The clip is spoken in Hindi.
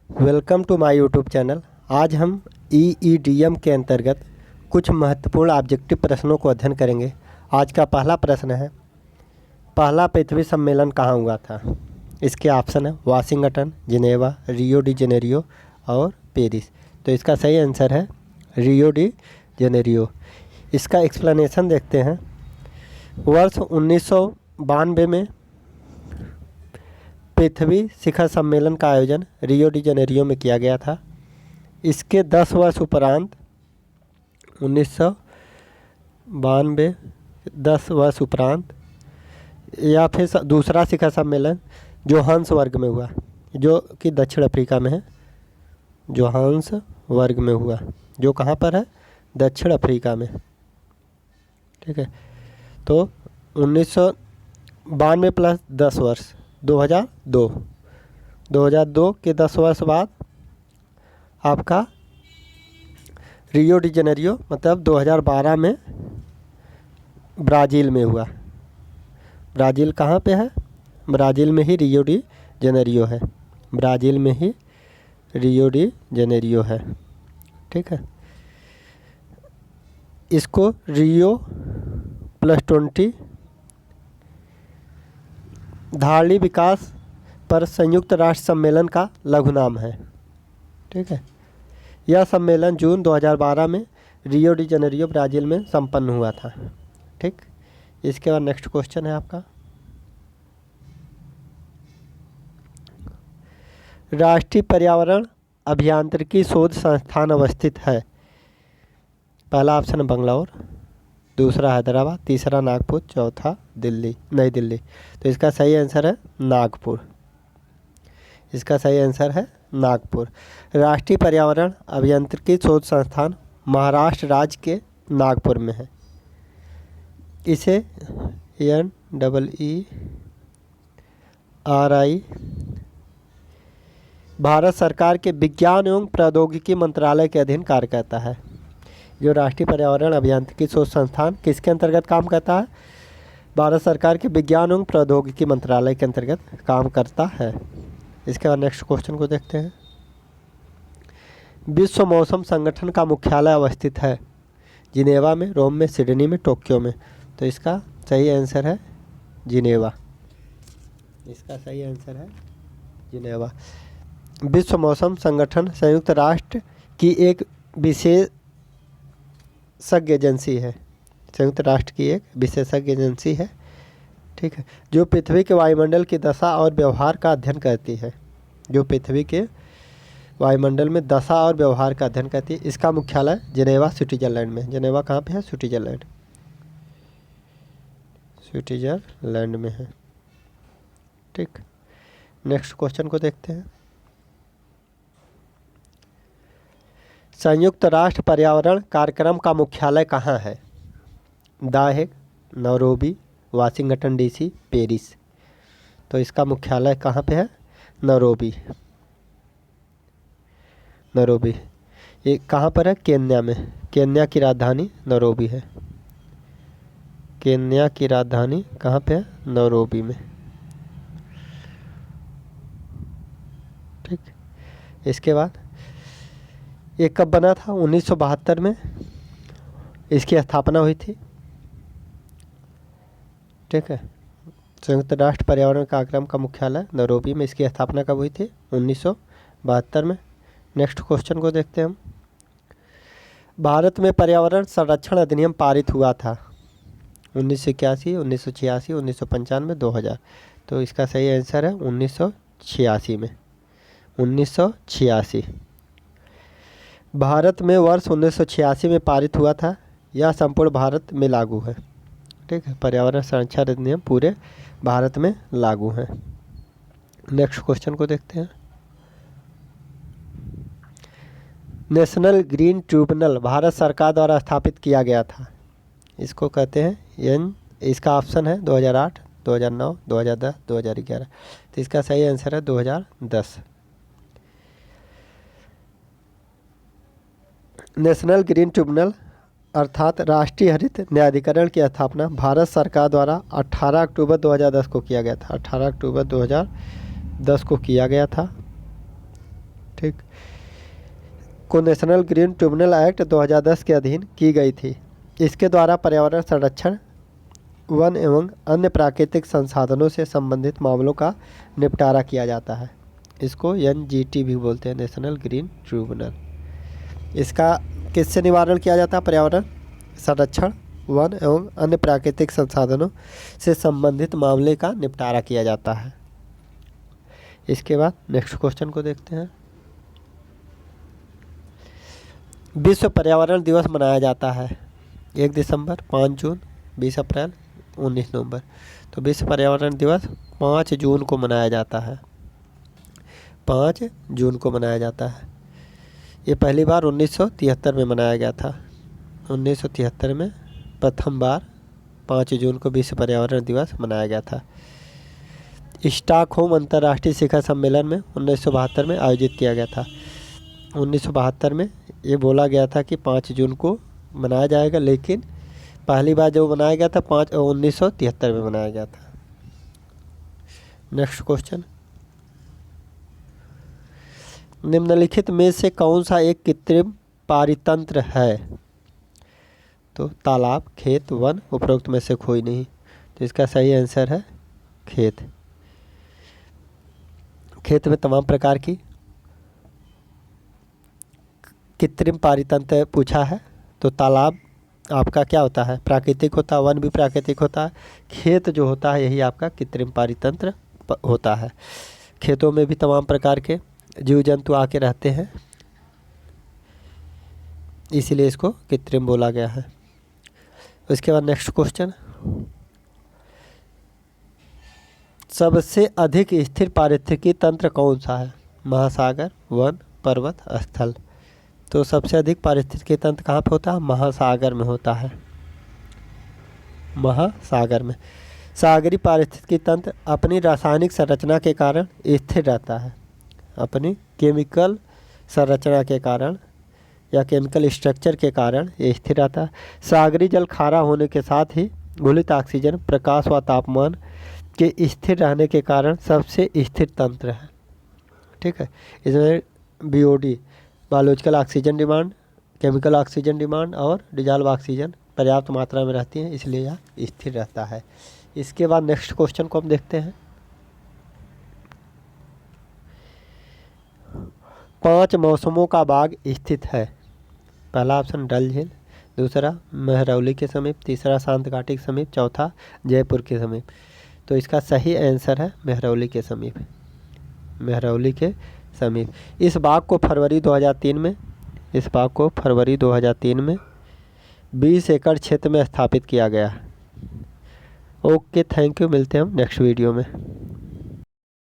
Welcome to my YouTube channel. आज हम EEDM के अंतर्गत कुछ महत्वपूर्ण ऑब्जेक्टिव प्रश्नों को अध्ययन करेंगे। आज का पहला प्रश्न है, पहला पृथ्वी सम्मेलन कहाँ हुआ था? इसके ऑप्शन है Washington, Geneva, Rio de Janeiro और पेरिस। तो इसका सही आंसर है रियो डी जेनेरियो। इसका एक्सप्लेनेशन देखते हैं। वर्ष 1992 में पृथ्वी शिखर सम्मेलन का आयोजन रियो डी जेनेरियो में किया गया था। इसके 10 वर्ष उपरांत 1992 10 वर्ष उपरांत या फिर दूसरा शिखर सम्मेलन जोहान्सबर्ग में हुआ, जो कि दक्षिण अफ्रीका में है। जोहान्सबर्ग में हुआ, जो कहाँ पर है? दक्षिण अफ्रीका में। ठीक है, तो 1992 प्लस 10 वर्ष 2002 के 10 वर्ष बाद आपका रियो डी जेनेरियो मतलब 2012 में ब्राज़ील में हुआ। ब्राज़ील कहाँ पे है? ब्राज़ील में ही रियो डी जेनेरियो है। ब्राज़ील में ही रियो डी जेनेरियो है। ठीक है, इसको रियो +20 धारणी विकास पर संयुक्त राष्ट्र सम्मेलन का लघु नाम है। ठीक है, यह सम्मेलन जून 2012 में रियो डी जेनेरियो ब्राज़ील में संपन्न हुआ था। ठीक, इसके बाद नेक्स्ट क्वेश्चन है आपका, राष्ट्रीय पर्यावरण अभियांत्रिकी शोध संस्थान अवस्थित है? पहला ऑप्शन है बंगलौर, दूसरा हैदराबाद, तीसरा नागपुर, चौथा नई दिल्ली। तो इसका सही आंसर है नागपुर। इसका सही आंसर है नागपुर। राष्ट्रीय पर्यावरण अभियांत्रिकी शोध संस्थान महाराष्ट्र राज्य के नागपुर में है। इसे NEERI भारत सरकार के विज्ञान एवं प्रौद्योगिकी मंत्रालय के अधीन कार्य करता है। जो राष्ट्रीय पर्यावरण अभियांत्रिकी शोध संस्थान किसके अंतर्गत काम करता है? भारत सरकार के विज्ञान एवं प्रौद्योगिकी मंत्रालय के अंतर्गत काम करता है। इसके बाद नेक्स्ट क्वेश्चन को देखते हैं। विश्व मौसम संगठन का मुख्यालय अवस्थित है? जिनेवा में, रोम में, सिडनी में, टोक्यो में। तो इसका सही आंसर है जिनेवा। इसका सही आंसर है जिनेवा। विश्व मौसम संगठन संयुक्त राष्ट्र की एक विशेषज्ञ एजेंसी है। संयुक्त राष्ट्र की एक विशेषज्ञ एजेंसी है। ठीक है, जो पृथ्वी के वायुमंडल की दशा और व्यवहार का अध्ययन करती है। जो पृथ्वी के वायुमंडल में दशा और व्यवहार का अध्ययन करती है। इसका मुख्यालय जिनेवा स्विट्जरलैंड में। जिनेवा कहाँ पे है? स्विट्जरलैंड में है। ठीक, नेक्स्ट क्वेश्चन को देखते हैं। संयुक्त राष्ट्र पर्यावरण कार्यक्रम का मुख्यालय कहाँ है? The Hague, Nairobi, Washington DC, Paris. तो इसका मुख्यालय कहाँ पे है? नैरोबी। ये कहाँ पर है? केन्या में। केन्या की राजधानी नैरोबी है। केन्या की राजधानी कहाँ पे है? नैरोबी में। ठीक, इसके बाद ये कब बना था? 1972 में इसकी स्थापना हुई थी। ठीक है, संयुक्त राष्ट्र पर्यावरण कार्यक्रम का मुख्यालय नैरोबी में। इसकी स्थापना कब हुई थी? 1972 में। नेक्स्ट क्वेश्चन को देखते हैं हम। भारत में पर्यावरण संरक्षण अधिनियम पारित हुआ था 1981, 1986, 1995, 2000। तो इसका सही आंसर है 1986 में। 1986 भारत में वर्ष 1986 में पारित हुआ था। यह संपूर्ण भारत में लागू है। ठीक है, पर्यावरण संरक्षण अधिनियम पूरे भारत में लागू है। नेक्स्ट क्वेश्चन को देखते हैं। नेशनल ग्रीन ट्रिब्यूनल भारत सरकार द्वारा स्थापित किया गया था। इसको कहते हैं इसका ऑप्शन है 2008, 2009, 2010, 2011। तो इसका सही आंसर है 2010। नेशनल ग्रीन ट्रिब्यूनल अर्थात राष्ट्रीय हरित न्यायाधिकरण की स्थापना भारत सरकार द्वारा 18 अक्टूबर 2010 को किया गया था। 18 अक्टूबर 2010 को किया गया था। ठीक, को नेशनल ग्रीन ट्रिब्यूनल एक्ट 2010 के अधीन की गई थी। इसके द्वारा पर्यावरण संरक्षण, वन एवं अन्य प्राकृतिक संसाधनों से संबंधित मामलों का निपटारा किया जाता है। इसको NGT भी बोलते हैं, नेशनल ग्रीन ट्रिब्यूनल। इसका किससे निवारण किया जाता है? पर्यावरण संरक्षण, वन एवं अन्य प्राकृतिक संसाधनों से संबंधित मामले का निपटारा किया जाता है। इसके बाद नेक्स्ट क्वेश्चन को देखते हैं। विश्व पर्यावरण दिवस मनाया जाता है 1 दिसंबर, 5 जून, 20 अप्रैल, 19 नवंबर। तो विश्व पर्यावरण दिवस 5 जून को मनाया जाता है। 5 जून को मनाया जाता है। ये पहली बार 1973 में मनाया गया था। 1973 में प्रथम बार 5 जून को विश्व पर्यावरण दिवस मनाया गया था। स्टॉकहोम अंतर्राष्ट्रीय शिखर सम्मेलन में 1972 में आयोजित किया गया था। 1972 में ये बोला गया था कि 5 जून को मनाया जाएगा, लेकिन पहली बार जो मनाया गया था 1973 में मनाया गया था। नेक्स्ट क्वेश्चन, निम्नलिखित में से कौन सा एक कृत्रिम पारितंत्र है? तो तालाब, खेत, वन, उपरोक्त में से कोई नहीं। तो इसका सही आंसर है खेत। खेत में तमाम प्रकार की कृत्रिम पारितंत्र पूछा है। तो तालाब आपका क्या होता है? प्राकृतिक होता है। वन भी प्राकृतिक होता है। खेत जो होता है यही आपका कृत्रिम पारितंत्र होता है। खेतों में भी तमाम प्रकार के जीव जंतु आके रहते हैं, इसीलिए इसको कृत्रिम बोला गया है। उसके बाद नेक्स्ट क्वेश्चन, सबसे अधिक स्थिर पारिस्थितिकी तंत्र कौन सा है? महासागर, वन, पर्वत, स्थल। तो सबसे अधिक पारिस्थितिकी तंत्र कहाँ पे होता है? महासागर में होता है। महासागर में। सागरी पारिस्थितिकी तंत्र अपनी रासायनिक संरचना के कारण स्थिर रहता है। अपनी केमिकल संरचना के कारण या केमिकल स्ट्रक्चर के कारण ये स्थिर रहता है। सागरी जल खारा होने के साथ ही घुलित ऑक्सीजन, प्रकाश व तापमान के स्थिर रहने के कारण सबसे स्थिर तंत्र है। ठीक है, इसमें BOD, biological oxygen demand, chemical oxygen demand और डिजॉल्व ऑक्सीजन पर्याप्त मात्रा में रहती है, इसलिए यह स्थिर रहता है। इसके बाद नेक्स्ट क्वेश्चन को हम देखते हैं। 5 मौसमों का बाग स्थित है। पहला ऑप्शन डल झील, दूसरा महरौली के समीप, तीसरा शांत घाटी के समीप, चौथा जयपुर के समीप। तो इसका सही आंसर है महरौली के समीप। महरौली के समीप। इस बाग को फरवरी 2003 में 20 एकड़ क्षेत्र में स्थापित किया गया। Okay, thank you. मिलते हैं हम नेक्स्ट वीडियो में।